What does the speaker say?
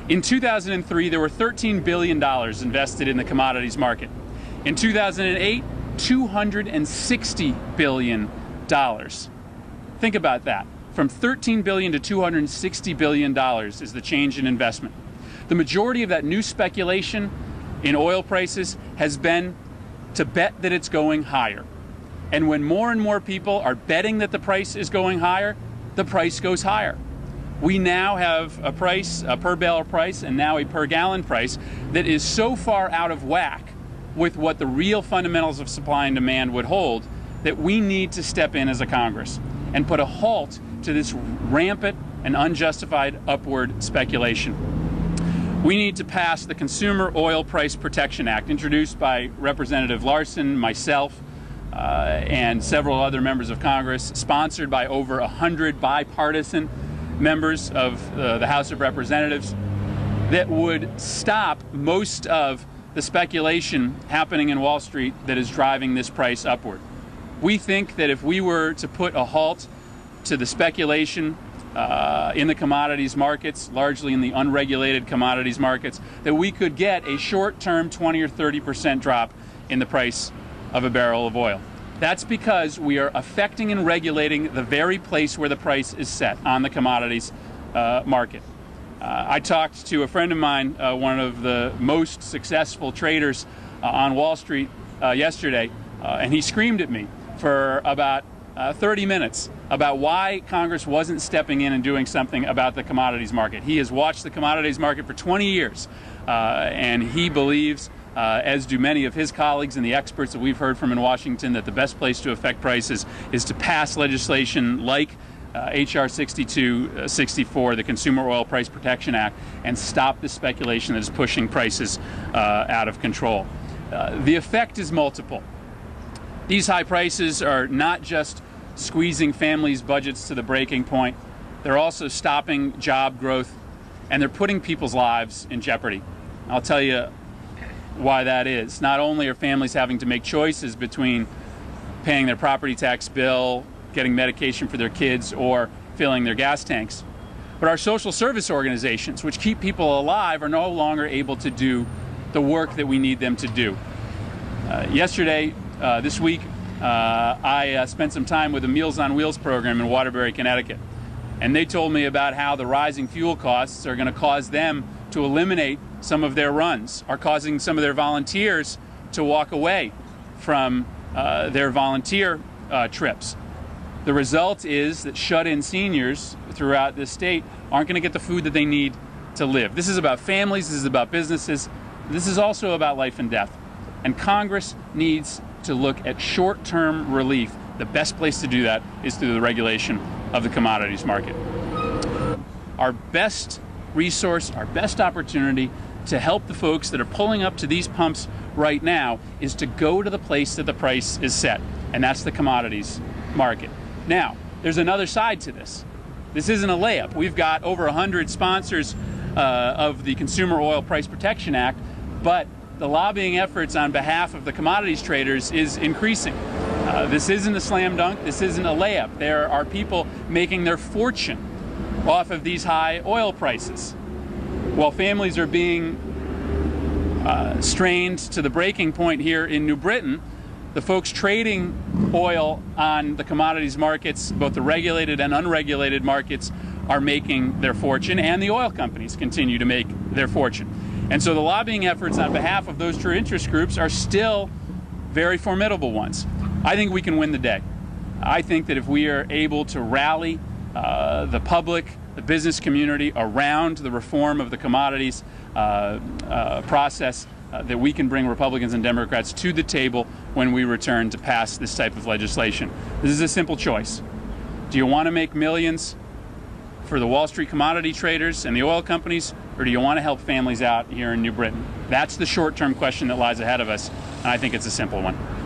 In 2003, there were $13 billion invested in the commodities market. In 2008, $260 billion. Think about that. From $13 billion to $260 billion is the change in investment. The majority of that new speculation in oil prices has been to bet that it's going higher. And when more and more people are betting that the price is going higher, the price goes higher. We now have a price, a per barrel price, and now a per gallon price that is so far out of whack with what the real fundamentals of supply and demand would hold that we need to step in as a Congress and put a halt to this rampant and unjustified upward speculation. We need to pass the Consumer Oil Price Protection Act, introduced by Representative Larson, myself, and several other members of Congress, sponsored by over 100 bipartisan members of the House of Representatives, that would stop most of the speculation happening in Wall Street that is driving this price upward. We think that if we were to put a halt to the speculation in the commodities markets, largely in the unregulated commodities markets, that we could get a short-term 20 or 30% drop in the price of a barrel of oil. That's because we are affecting and regulating the very place where the price is set on the commodities market. I talked to a friend of mine, one of the most successful traders on Wall Street yesterday, and he screamed at me for about 30 minutes about why Congress wasn't stepping in and doing something about the commodities market. He has watched the commodities market for 20 years, and he believes, as do many of his colleagues and the experts that we've heard from in Washington, that the best place to affect prices is to pass legislation like H.R. 6264, the Consumer Oil Price Protection Act, and stop the speculation that is pushing prices out of control. The effect is multiple. These high prices are not just squeezing families' budgets to the breaking point, they're also stopping job growth, and they're putting people's lives in jeopardy. I'll tell you why that is. Not only are families having to make choices between paying their property tax bill, getting medication for their kids, or filling their gas tanks, but our social service organizations, which keep people alive, are no longer able to do the work that we need them to do. This week, I spent some time with the Meals on Wheels program in Waterbury, Connecticut, and they told me about how the rising fuel costs are going to cause them to eliminate some of their runs, are causing some of their volunteers to walk away from their volunteer trips. The result is that shut-in seniors throughout this state aren't going to get the food that they need to live. This is about families, this is about businesses, this is also about life and death. And Congress needs to look at short-term relief. The best place to do that is through the regulation of the commodities market. Our best resource, our best opportunity to help the folks that are pulling up to these pumps right now is to go to the place that the price is set, and that's the commodities market. Now, there's another side to this. This isn't a layup. We've got over 100 sponsors of the Consumer Oil Price Protection Act, but the lobbying efforts on behalf of the commodities traders is increasing. This isn't a slam dunk. This isn't a layup. There are people making their fortune off of these high oil prices. While families are being strained to the breaking point here in New Britain, the folks trading oil on the commodities markets, both the regulated and unregulated markets, are making their fortune, and the oil companies continue to make their fortune. And so the lobbying efforts on behalf of those true interest groups are still very formidable ones. I think we can win the day. I think that if we are able to rally the public, the business community around the reform of the commodities process, that we can bring Republicans and Democrats to the table when we return to pass this type of legislation. This is a simple choice. Do you want to make millions for the Wall Street commodity traders and the oil companies, or do you want to help families out here in New Britain? That's the short-term question that lies ahead of us, and I think it's a simple one.